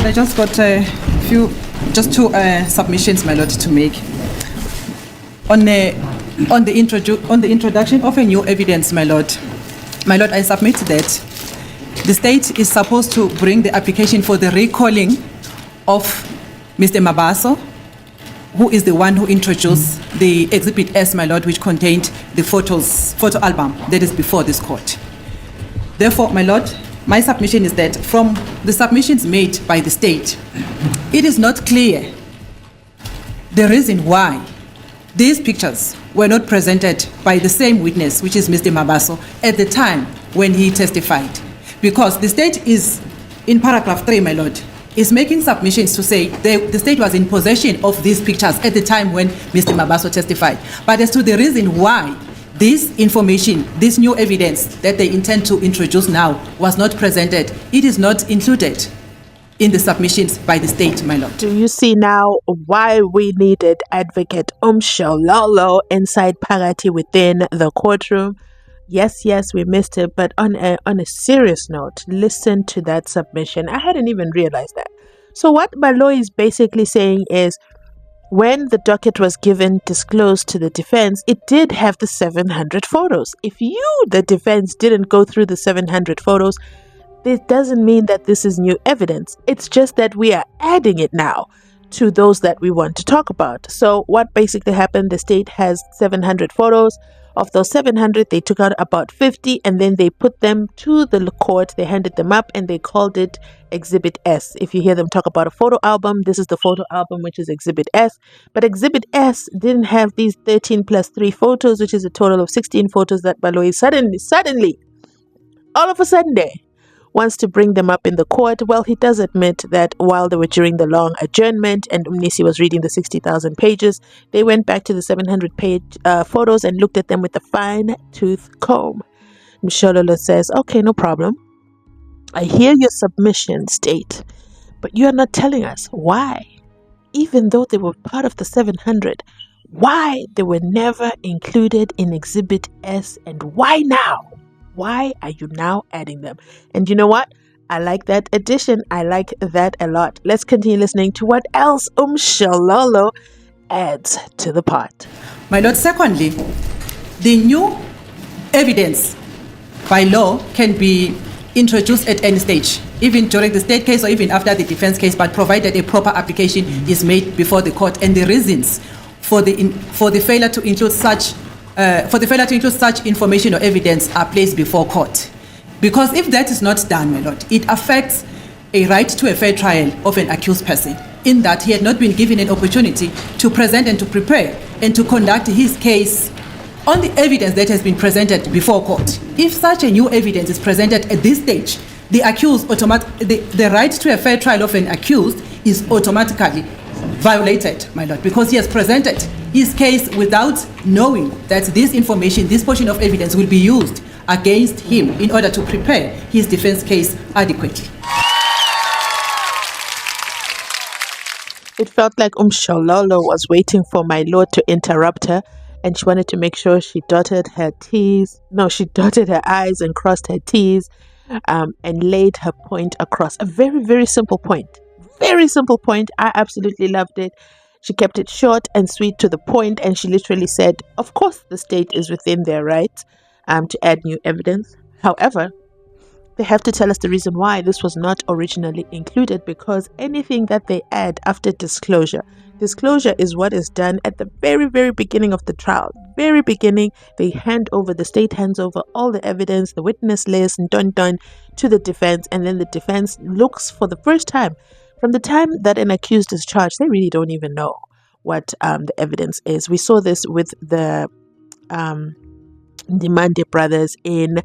Lord, I just got two submissions, my Lord, to make. On the introduction of a new evidence, my Lord, I submit that the state is supposed to bring the application for the recalling of Mr. Mabaso, who is the one who introduced the Exhibit S, my Lord, which contained the photo album that is before this court. Therefore, my Lord, my submission is that from the submissions made by the state, it is not clear the reason why these pictures were not presented by the same witness, which is Mr. Mabaso, at the time when he testified. Because the state is, in paragraph 3, my Lord, is making submissions to say the state was in possession of these pictures at the time when Mr. Mabaso testified. But as to the reason why this information, this new evidence that they intend to introduce now was not presented, it is not included in the submissions by the state, my Lord. Do you see now why we needed Advocate Umshololo inside Phakathi within the courtroom? Yes, we missed it, but on a serious note, listen to that submission. I hadn't even realized that. So what Baloyi is basically saying is, when the docket was disclosed to the defense, it did have the 700 photos. If you, the defense, didn't go through the 700 photos, this doesn't mean that this is new evidence. It's just that we are adding it now to those that we want to talk about. So what basically happened, the state has 700 photos. Of those 700, they took out about 50 and then they put them to the court. They handed them up and they called it Exhibit S. If you hear them talk about a photo album, this is the photo album, which is Exhibit S. But Exhibit S didn't have these 13 plus 3 photos, which is a total of 16 photos that Baloyi suddenly, all of a sudden, wants to bring them up in the court. Well, he does admit that while they were during the long adjournment and Umnisi was reading the 60,000 pages, they went back to the 700-page photos and looked at them with a fine-tooth comb. Mshololo says, okay, no problem. I hear your submission, state, but you are not telling us why, even though they were part of the 700, why they were never included in Exhibit S, and why now? Why are you now adding them? And you know what? I like that addition. I like that a lot. Let's continue listening to what else Umshololo adds to the pot. My Lord, secondly, the new evidence by law can be introduced at any stage, even during the state case or even after the defense case, but provided a proper application is made before the court, and the reasons for the failure to include such information or evidence are placed before court. Because if that is not done, my Lord, it affects a right to a fair trial of an accused person, in that he had not been given an opportunity to present and to prepare and to conduct his case on the evidence that has been presented before court. If such a new evidence is presented at this stage, the right to a fair trial of an accused is automatically violated, my Lord, because he has presented his case without knowing that this information, this portion of evidence, will be used against him in order to prepare his defense case adequately. It felt like Umshololo was waiting for my Lord to interrupt her, and she wanted to make sure she dotted her I's and crossed her T's, and laid her point across. A very, very simple point. Very simple point. I absolutely loved it. She kept it short and sweet to the point, and she literally said, of course the state is within their rights to add new evidence. However, they have to tell us the reason why this was not originally included, because anything that they add after disclosure is what is done at the very, very beginning of the trial. Very beginning, the state hands over all the evidence, the witness list, and done to the defense, and then the defense looks for the first time. From the time that an accused is charged, they really don't even know what the evidence is. We saw this with the Ndimande brothers in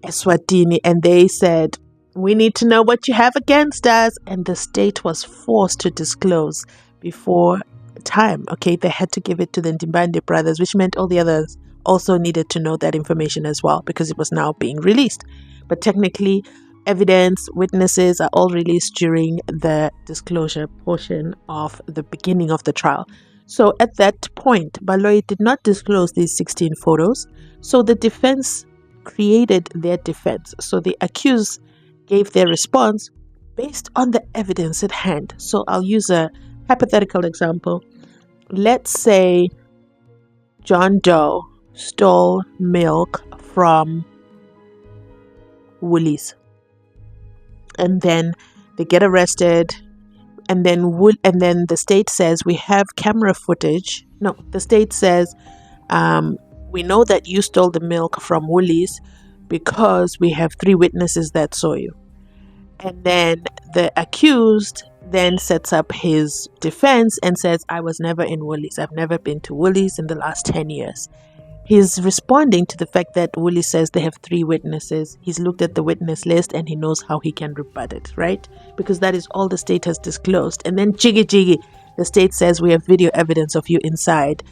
Eswatini, and they said, we need to know what you have against us, and the state was forced to disclose before time. Okay, they had to give it to the Ndimande brothers, which meant all the others also needed to know that information as well, because it was now being released. But technically, evidence, witnesses are all released during the disclosure portion of the beginning of the trial. So at that point, Baloyi did not disclose these 16 photos. So the defense created their defense. So the accused gave their response based on the evidence at hand. So I'll use a hypothetical example. Let's say John Doe stole milk from Woolies, and then they get arrested, and then the state says we have camera footage. No, the state says we know that you stole the milk from Woolies because we have 3 witnesses that saw you. And then the accused then sets up his defense and says, I was never in Woolies. I've never been to Woolies in the last 10 years. He's responding to the fact that Woolies says they have 3 witnesses. He's looked at the witness list and he knows how he can rebut it, right? Because that is all the state has disclosed. And then jiggy, the state says we have video evidence of you inside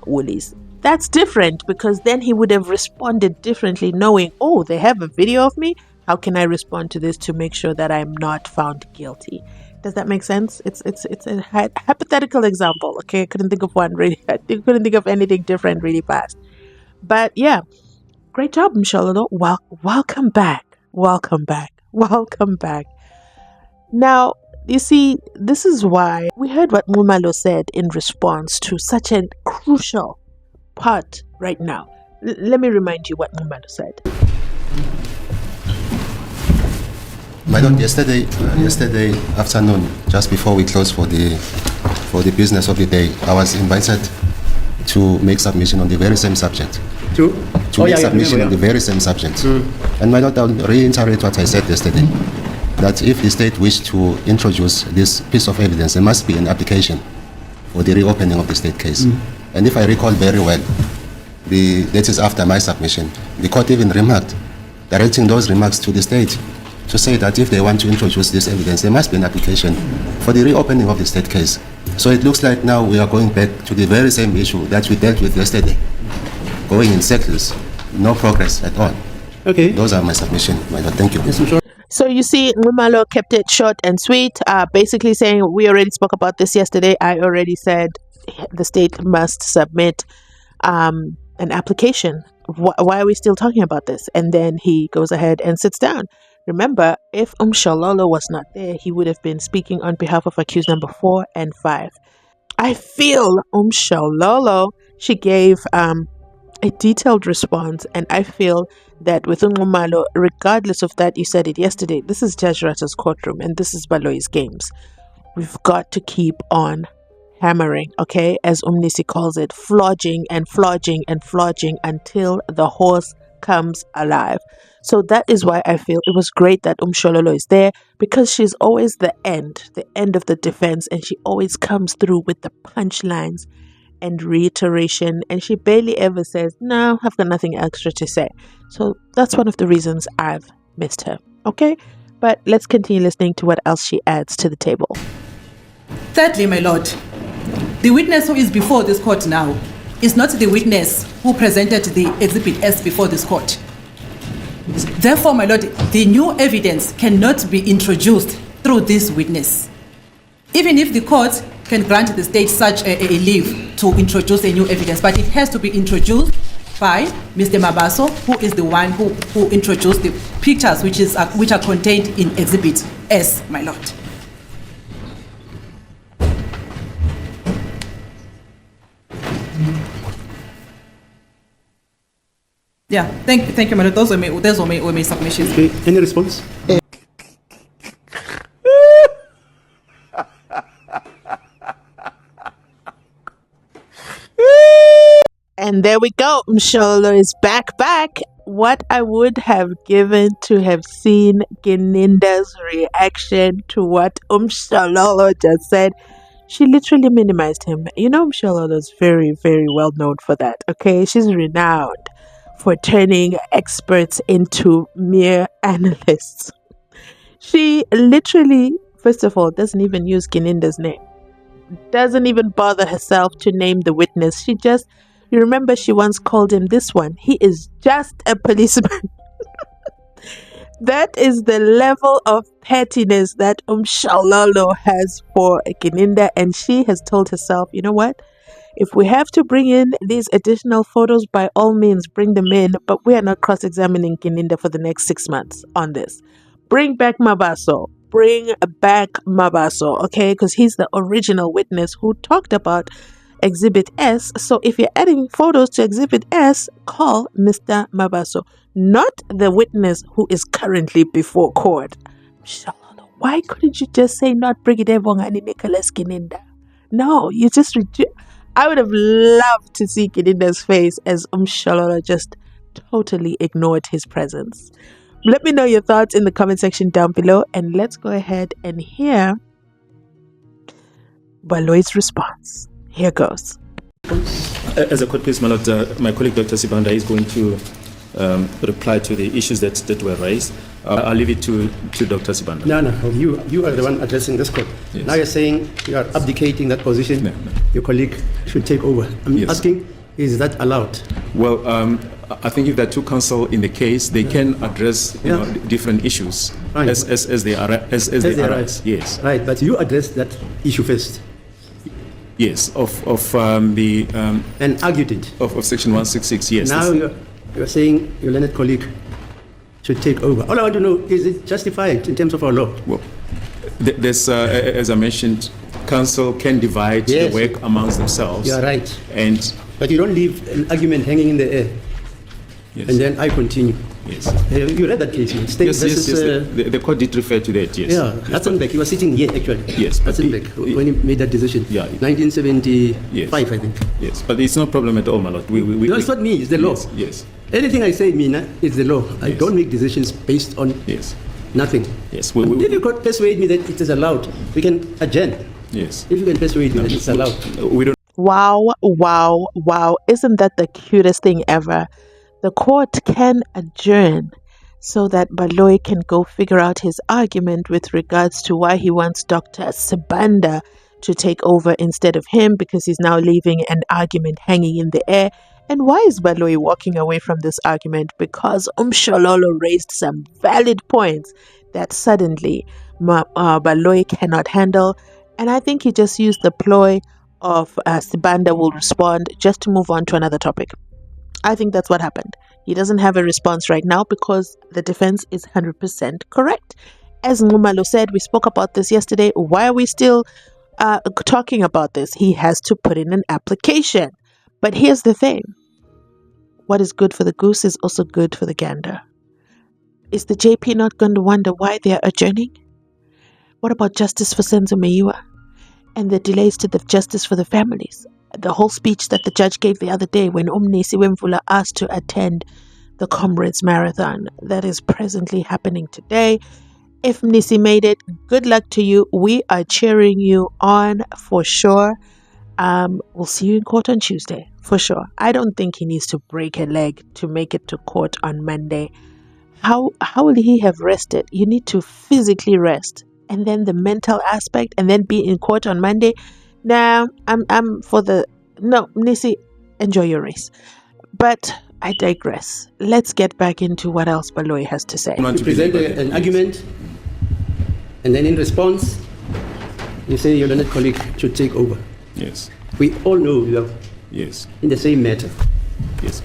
Woolies. That's different, because then he would have responded differently, knowing, oh, they have a video of me. How can I respond to this to make sure that I'm not found guilty? Does that make sense? It's a hypothetical example. Okay, I couldn't think of one really. I couldn't think of anything different really fast. But yeah, great job, Mshololo. Welcome back. Welcome back. Welcome back. Now, you see, this is why we heard what Mumalo said in response to such a crucial part right now. Let me remind you what Mumalo said. My Lord, yesterday afternoon, just before we closed for the business of the day, I was invited to make submission on the very same subject. On the very same subject. And my Lord, I'll reiterate what I said yesterday, that if the state wished to introduce this piece of evidence, there must be an application for the reopening of the state case. And if I recall very well, that is after my submission, the court even remarked, directing those remarks to the state, to say that if they want to introduce this evidence, there must be an application for the reopening of the state case. So it looks like now we are going back to the very same issue that we dealt with yesterday, going in circles, no progress at all. Okay. Those are my submission, my Lord. Thank you. Yes, so you see, Mumalo kept it short and sweet, basically saying we already spoke about this yesterday. I already said the state must submit an application. Why are we still talking about this? And then he goes ahead and sits down. Remember, if Mshololo was not there, he would have been speaking on behalf of accused number 4 and 5. I feel Mshololo, she gave a detailed response, and I feel that with Umalo, regardless of that, you said it yesterday, this is Judge Rata's courtroom and this is Baloi's games. We've got to keep on hammering, okay, as Umnisi calls it, flogging and flogging and flogging until the horse comes alive. So that is why I feel it was great that Mshololo is there, because she's always the end of the defense, and she always comes through with the punchlines and reiteration, and she barely ever says, no, I've got nothing extra to say. So that's one of the reasons I've missed her, okay? But let's continue listening to what else she adds to the table. Thirdly, my Lord, the witness who is before this court now is not the witness who presented the Exhibit S before this court. Therefore, my Lord, the new evidence cannot be introduced through this witness. Even if the court can grant the state such a leave to introduce a new evidence, but it has to be introduced by Mr. Mabaso, who is the one who introduced the pictures which are contained in Exhibit S, my Lord. Yeah, thank you, my Lord. Those were my submissions. Okay, any response? And there we go. Mshololo is back. What I would have given to have seen Gininda's reaction to what Mshololo just said. She literally minimized him. You know, Mshololo is very, very well known for that. Okay, she's renowned for turning experts into mere analysts. She literally, first of all, doesn't even use Gininda's name. Doesn't even bother herself to name the witness. She just, you remember she once called him this one. He is just a policeman. That is the level of pettiness that Mshololo has for Gininda, and she has told herself, you know what? If we have to bring in these additional photos, by all means, bring them in, but we are not cross-examining Gininda for the next 6 months on this. Bring back Mabaso. bring back Mabaso, okay? Because he's the original witness who talked about Exhibit S. So if you're adding photos to Exhibit S, call Mr. Mabaso, not the witness who is currently before court. Why couldn't you just say not Brigadier Bongani Nicholas Kininda? No, you just I would have loved to see Kininda's face as Mshololo just totally ignored his presence. Let me know your thoughts in the comment section down below, and let's go ahead and hear Baloy's response. Here goes. As a court case, my Lord, my colleague Dr. Sibanda is going to reply to the issues that were raised. I'll leave it to Dr. Sibanda. No, you are the one addressing this court. Yes. Now you're saying you are abdicating that position. No. Your colleague should take over. I'm Yes. asking, is that allowed? Well, I think if there are two counsel in the case, they can address different issues Right. as they arise. they arise. Yes, Right, but you address that issue first yes. Of the and argued it. of section 166. Yes. Now you're saying your learned colleague should take over. All I want to know, is it justified in terms of our law? Well, there's as I mentioned, counsel can divide Yes. the work amongst themselves. You are right. And But you don't leave an argument hanging in the air. yes. And then I continue. yes. You read that case, State Yes, versus, the court did refer to that, yes. Yeah, Yes, Hatzenbeck, he was sitting here actually. Yes, but Hatzenbeck, when he made that decision. Yeah. 1975, Yes. I think. Yes, but it's no problem at all, my lord. No, it's not me, it's the law. Yes, yes, Anything I say, Mina, is the law. I Yes. don't make decisions based on yes, nothing. yes. If you could persuade me that it is allowed, we can adjourn. Yes. If you can persuade me that it's allowed. We don't. Wow. Isn't that the cutest thing ever? The court can adjourn so that Baloy can go figure out his argument with regards to why he wants Dr. Sibanda to take over instead of him, because he's now leaving an argument hanging in the air. And why is Baloy walking away from this argument? Because Mshololo raised some valid points that suddenly Baloy cannot handle. And I think he just used the ploy of Sibanda will respond just to move on to another topic. I think that's what happened. He doesn't have a response right now because the defense is 100% correct. As Ngumalo said, we spoke about this yesterday. Why are we still talking about this? He has to put in an application. But here's the thing. What is good for the goose is also good for the gander. Is the JP not going to wonder why they are adjourning? What about justice for SENZO MEYIWA and the delays to the justice for the families? The whole speech that the judge gave the other day when Mnisi Wemvula asked to attend the Comrades Marathon that is presently happening today. If Mnisi made it, good luck to you. We are cheering you on for sure. We'll see you in court on Tuesday for sure. I don't think he needs to break a leg to make it to court on Monday. How will he have rested? You need to physically rest, and then the mental aspect, and then be in court on Monday. Now, I'm for the no, Nisi, enjoy your race. But I digress. Let's get back into what else Baloy has to say. You present an argument, and then in response, you say your learned colleague should take over. Yes. We all know you are Yes. in the same matter. Yes.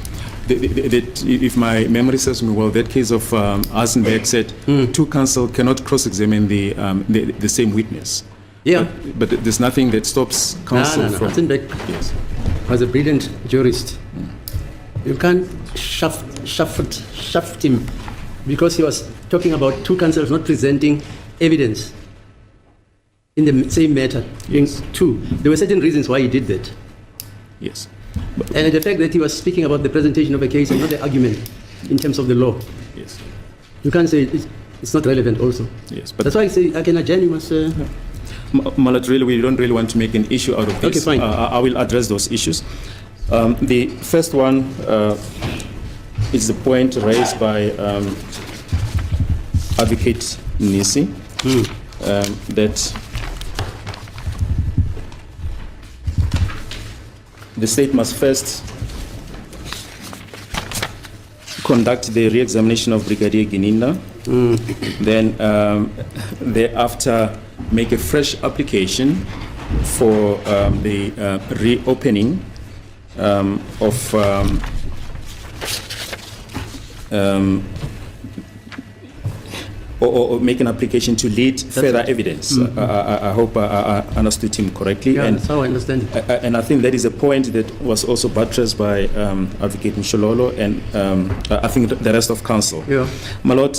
If my memory serves me well, that case of Eisenberg said two counsel cannot cross-examine the same witness. Yeah. But there's nothing that stops counsel No. from. Hatzenbeck Yes. was a brilliant jurist. You can't shaft him because he was talking about two counsels not presenting evidence in the same matter. Yes. Two. There were certain reasons why he did that. Yes. And the fact that he was speaking about the presentation of a case and not the argument in terms of the law. Yes. You can't say it's not relevant also. Yes. But That's why I say I can adjourn, you must... Malat, really, we don't really want to make an issue out of this. Okay, fine. I will address those issues. The first one is the point raised by Advocate Nisi that the state must first conduct the re-examination of Brigadier Gininda, then thereafter make a fresh application for the reopening of or make an application to lead further evidence. I hope I understood him correctly. Yeah, And that's how I understand it. and I think that is a point that was also buttressed by Advocate MSHOLOLO and I think the rest of council. Yeah. My Lord,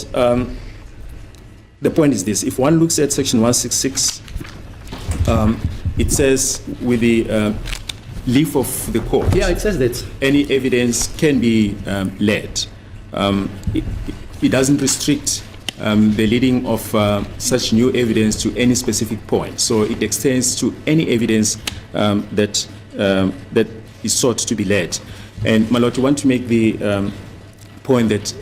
the point is this: if one looks at Section 166, it says with the leave of the court, Yeah, it says that. any evidence can be led. It doesn't restrict the leading of such new evidence to any specific point. So it extends to any evidence that is sought to be led. And my Lord, we want to make the point that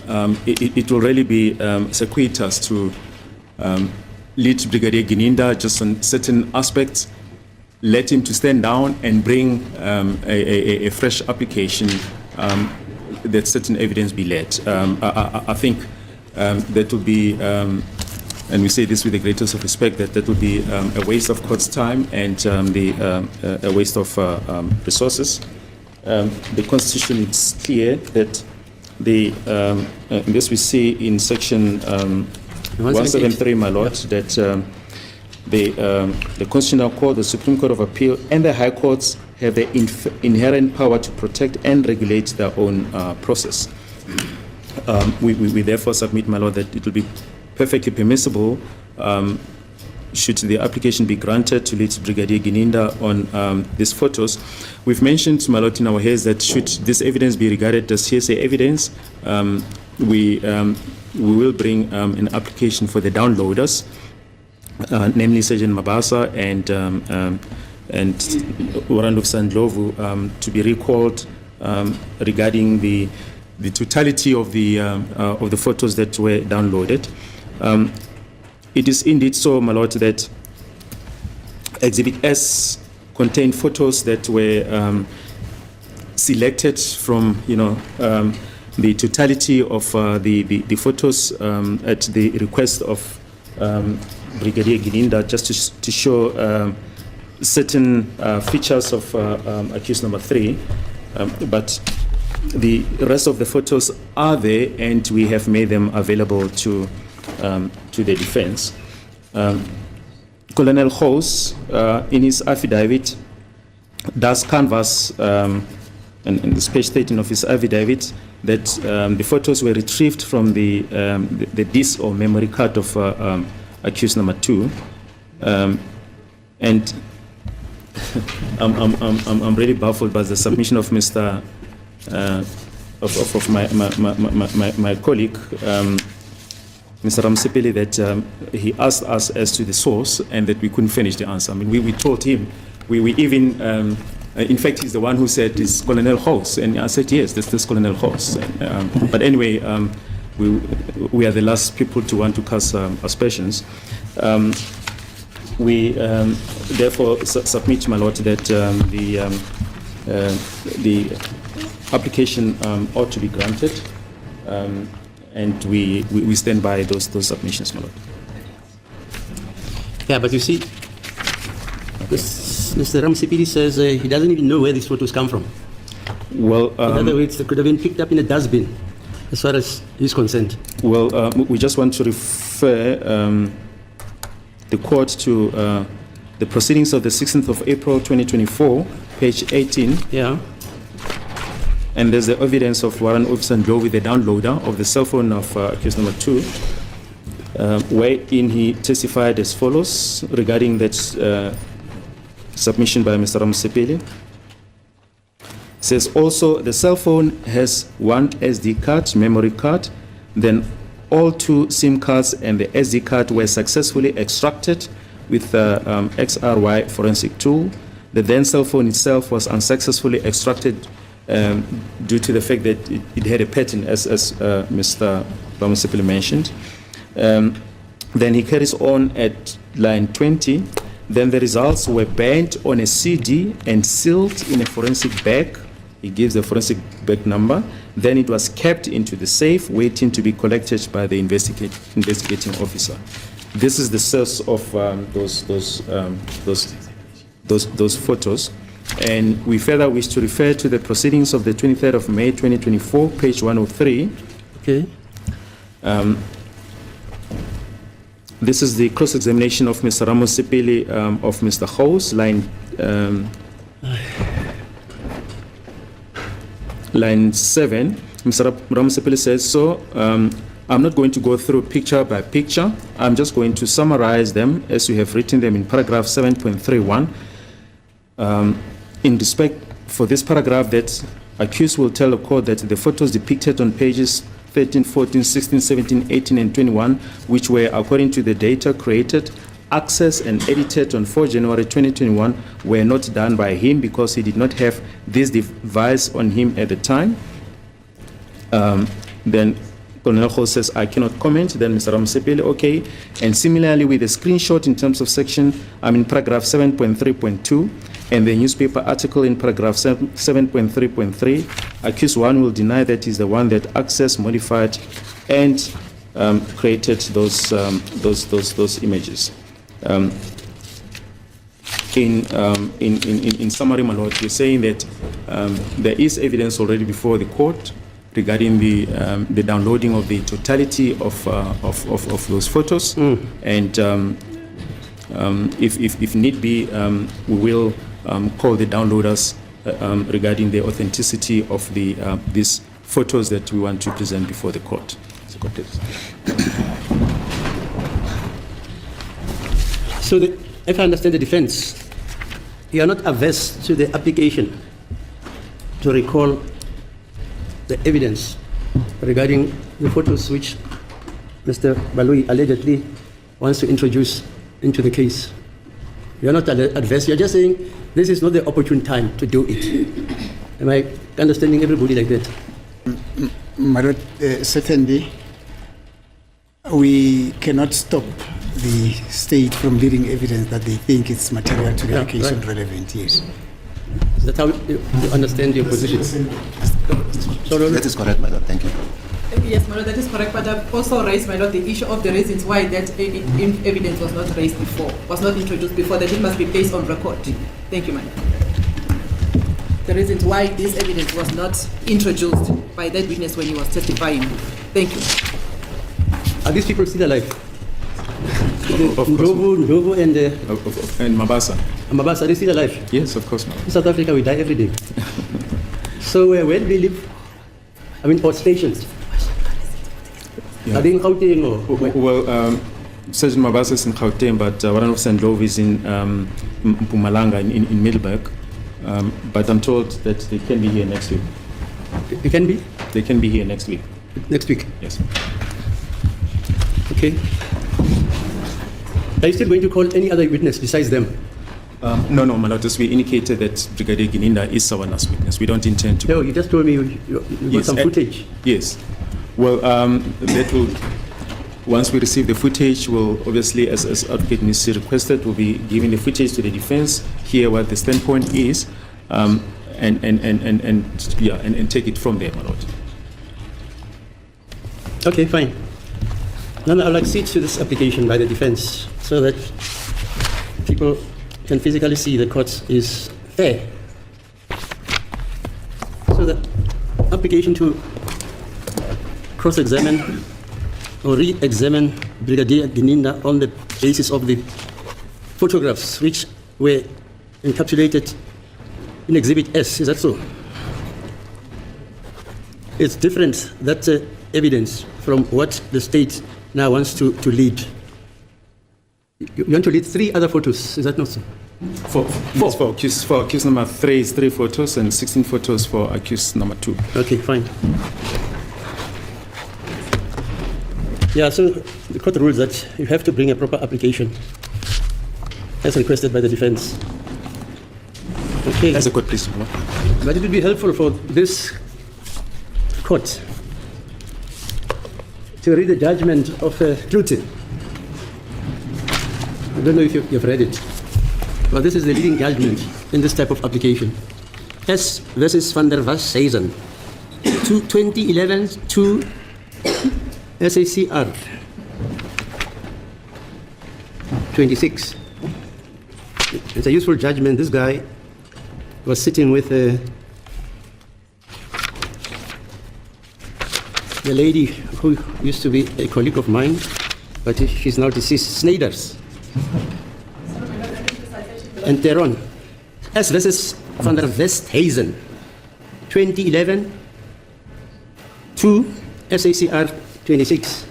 it will really be circuitous to lead Brigadier Gininda just on certain aspects, let him to stand down and bring a fresh application that certain evidence be led. I think that would be, and we say this with the greatest of respect, that would be a waste of court's time and a waste of resources. The Constitution is clear that this we see in Section 173, my Lord, that the Constitutional Court, the Supreme Court of Appeal, and the High Courts have the inherent power to protect and regulate their own process. We therefore submit, my Lord, that it will be perfectly permissible, should the application be granted, to lead Brigadier Gininda on these photos. We've mentioned, my Lord, in our heads that should this evidence be regarded as hearsay evidence, we will bring an application for the downloaders, namely Sergeant Mabasa and Warandov Sandlovu, to be recalled regarding the totality of the photos that were downloaded. It is indeed so, my Lord, that Exhibit S contained photos that were selected from, the totality of the photos at the request of Brigadier Gininda, just to show certain features of accused number 3, but the rest of the photos are there, and we have made them available to the defense. Colonel House, in his affidavit, does canvass, and this page 13 of his affidavit, that the photos were retrieved from the disk or memory card of accused number 2, and I'm really baffled by the submission of Mr. Of my colleague, Mr. Ramsepeli, that he asked us as to the source and that we couldn't finish the answer. I mean, we told him, we even, in fact, he's the one who said it's Colonel House, and I said yes, this Colonel House. But anyway, we are the last people to want to cast aspersions. We therefore submit, my Lord, that the application ought to be granted, and we stand by those submissions, my Lord. Yeah, but you see, Mr. Ramsepeli says he doesn't even know where these photos come from. Well, in other words, they could have been picked up in a dustbin, as far as he's concerned. Well, we just want to refer the court to the proceedings of the 16th of April 2024, page 18. Yeah. And there's the evidence of Warren Officer Ndlovu with the downloader of the cell phone of accused number 2, wherein he testified as follows regarding that submission by Mr. Ramsepeli. Says also the cell phone has one SD card, memory card, then all 2 SIM cards and the SD card were successfully extracted with XRY forensic tool. The then cell phone itself was unsuccessfully extracted due to the fact that it had a pattern, as Mr. Ramsepeli mentioned. Then he carries on at line 20. Then the results were burnt on a CD and sealed in a forensic bag. He gives the forensic bag number. Then it was kept into the safe, waiting to be collected by the investigating officer. This is the source of those photos. And we further wish to refer to the proceedings of the 23rd of May 2024, page 103. Okay. This is the cross-examination of Mr. Ramos Sepele of Mr. House, line 7. Mr. Ramos Sepele says, so I'm not going to go through picture by picture. I'm just going to summarize them as you have written them in paragraph 7.31. In respect for this paragraph, that accused will tell the court that the photos depicted on pages 13, 14, 16, 17, 18, and 21, which were, according to the data created, accessed and edited on 4 January 2021, were not done by him because he did not have this device on him at the time. Then Colonel Ho says, I cannot comment. Then Mr. Ramsepele, okay. And similarly with the screenshot in terms of paragraph 7.3.2, and the newspaper article in paragraph 7.3.3, accused one will deny that he's the one that accessed, modified, and created those images. In summary, my lord, we're saying that there is evidence already before the court regarding the downloading of the totality of those photos, and if need be, we will call the downloaders regarding the authenticity of these photos that we want to present before the court. So, if I understand the defense, you are not averse to the application to recall the evidence regarding the photos which Mr. Balui allegedly wants to introduce into the case. You are not adverse, you are just saying this is not the opportune time to do it. Am I understanding everybody like that? My lord, certainly we cannot stop the state from leading evidence that they think it's material to the case and relevant, yes. Is that how you understand your position? That is correct, my lord. Thank you. Yes, my lord, that is correct. But I've also raised, my lord, the issue of the reasons why that evidence was not raised before, was not introduced before, that it must be placed on record. Thank you, my lord. The reasons why this evidence was not introduced by that witness when he was testifying. Thank you. Are these people still alive? Of course. Ndlovu and Mabasa. Mabasa, are they still alive? Yes, of course, ma'am. In South Africa, we die every day. So where do they live? I mean, or stations? Yeah. Are they in Gauteng or? Well, Sergeant Mabasa is in Gauteng, but one of Ndlovu is in Mpumalanga, in Middelburg. But I'm told that they can be here next week. They can be? They can be here next week. Next week? Yes. Okay. Are you still going to call any other witness besides them? No, my lord, as we indicated that Brigadier Gininda is our last witness. We don't intend to. No, you just told me you got some footage. Yes. Well, that will, once we receive the footage, we'll obviously, as Advocate Nisi requested, we'll be giving the footage to the defense, hear what the standpoint is, and take it from there, my lord. Okay, fine. Now I'll accede to this application by the defense so that people can physically see the court is fair. So the application to cross-examine or re-examine Brigadier Gininda on the basis of the photographs which were encapsulated in Exhibit S, is that so? It's different, that's evidence from what the state now wants to lead. You want to lead 3 other photos, is that not so? For accused number 3 is 3 photos and 16 photos for accused number 2. Okay, fine. Yeah, so the court rules that you have to bring a proper application as requested by the defense. Okay. As a court, please. But it would be helpful for this court to read the judgment of Klute. I don't know if you've read it, but this is the leading judgment in this type of application. S versus Van der Westhuizen, 2011 to SACR 26. It's a useful judgment. This guy was sitting with the lady who used to be a colleague of mine, but she's now deceased, Snyders and Teron. S versus van der Westhuizen, 2011, 2 SACR 26.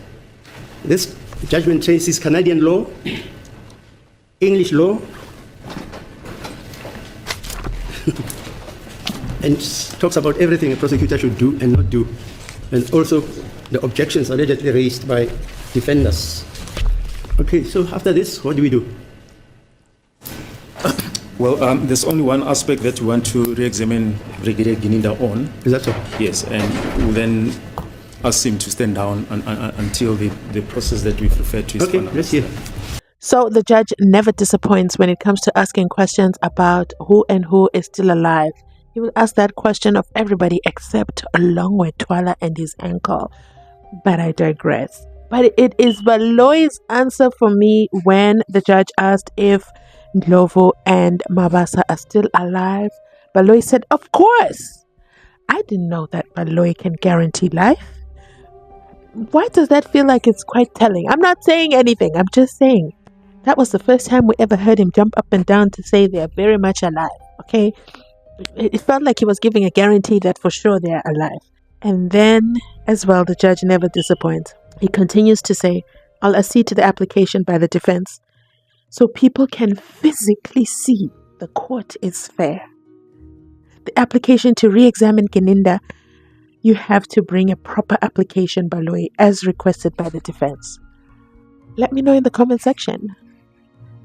This judgment traces Canadian law, English law, and talks about everything a prosecutor should do and not do, and also the objections allegedly raised by defenders. Okay, so after this, what do we do? Well, there's only one aspect that we want to re-examine Brigadier Gininda on. Is that so? Yes, and we'll then ask him to stand down until the process that we've referred to is Okay, finalized. let's hear. So the judge never disappoints when it comes to asking questions about who and who is still alive. He will ask that question of everybody except Longwe Twala and his uncle. But I digress. But it is Baloy's answer for me when the judge asked if Ndlovu and Mabasa are still alive. Baloy said, of course. I didn't know that Baloy can guarantee life. Why does that feel like it's quite telling? I'm not saying anything. I'm just saying. That was the first time we ever heard him jump up and down to say they are very much alive. Okay? It felt like he was giving a guarantee that for sure they are alive. And then, as well, the judge never disappoints. He continues to say, I'll accede to the application by the defense so people can physically see the court is fair. The application to re-examine Gininda, you have to bring a proper application, Baloy, as requested by the defense. Let me know in the comment section.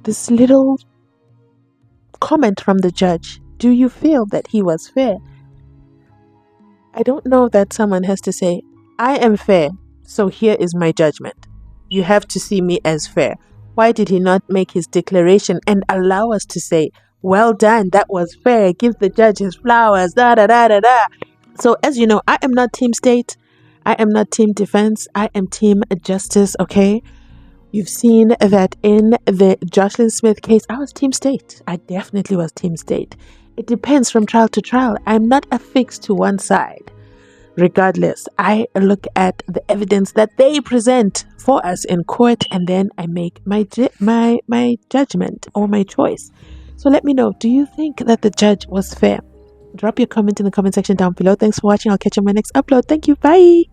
This little comment from the judge, do you feel that he was fair? I don't know that someone has to say, I am fair, so here is my judgment. You have to see me as fair. Why did he not make his declaration and allow us to say, well done, that was fair, give the judge his flowers, da da da da da. So as you know, I am not team state, I am not team defense, I am team justice, okay? You've seen that in the Jocelyn Smith case, I was team state. I definitely was team state. It depends from trial to trial. I'm not affixed to one side. Regardless, I look at the evidence that they present for us in court, and then I make my judgment or my choice. So let me know, do you think that the judge was fair? Drop your comment in the comment section down below. Thanks for watching. I'll catch you on my next upload. Thank you. Bye.